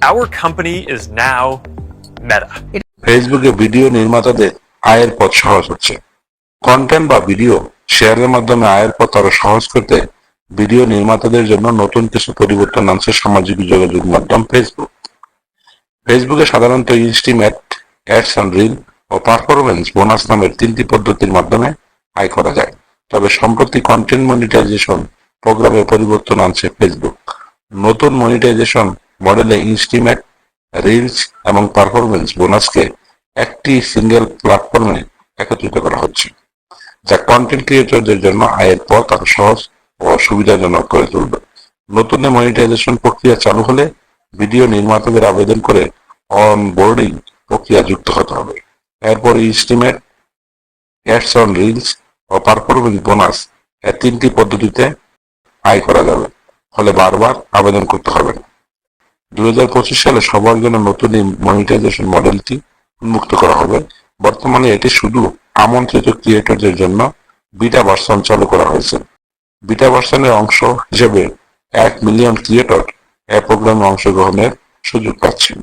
Our company is now Meta. ফেসবুকে video নির্মাতাদের আয়ের পথ সহজ হচ্ছে। কন্টেন্ট বা ভিডিও শেয়ারের মাধ্যমে আয়ের পথ আরো সহজ করতে ভিডিও নির্মাতাদের জন্য নতুন কিছু পরিবর্তন আনছে সামাজিক যোগাযোগ মাধ্যম ফেসবুক। ফেসবুকে সাধারণত ইনস্টিমেট, অ্যাডস অন রিল ও পারফরমেন্স বোনাস নামের তিনটি পদ্ধতির মাধ্যমে আয় করা যায়। তবে সম্প্রতি কন্টেন্ট মনিটাইজেশন প্রোগ্রামে পরিবর্তন আনছে ফেসবুক। নতুন মনিটাইজেশন মডেলে ইনস্টিমেট, রিলস এবং পারফরমেন্স বোনাসকে একটি সিঙ্গেল প্ল্যাটফর্মে একত্রিত করা হচ্ছে, যা কন্টেন্ট ক্রিয়েটরদের জন্য আয়ের পথ আরো সহজ ও সুবিধাজনক করে তুলবে। নতুন মনিটাইজেশন প্রক্রিয়া চালু হলে ভিডিও নির্মাতাদের আবেদন করে অনবোর্ডিং প্রক্রিয়া যুক্ত হতে হবে। এরপর ইনস্টিমেট, অ্যাডস অন রিলস ও পারফরমেন্স বোনাস এই তিনটি পদ্ধতিতে আয় করা যাবে, ফলে বারবার আবেদন করতে হবে না। 2025 সালে সবার জন্য নতুন এই মনিটাইজেশন মডেলটি উন্মুক্ত করা হবে। বর্তমানে এটি শুধু আমন্ত্রিত ক্রিয়েটরদের জন্য বিটা ভার্সন চালু করা হয়েছে। বিটা ভার্সনের অংশ হিসেবে 1 মিলিয়ন ক্রিয়েটর এই প্রোগ্রামে অংশগ্রহণের সুযোগ পাচ্ছেন।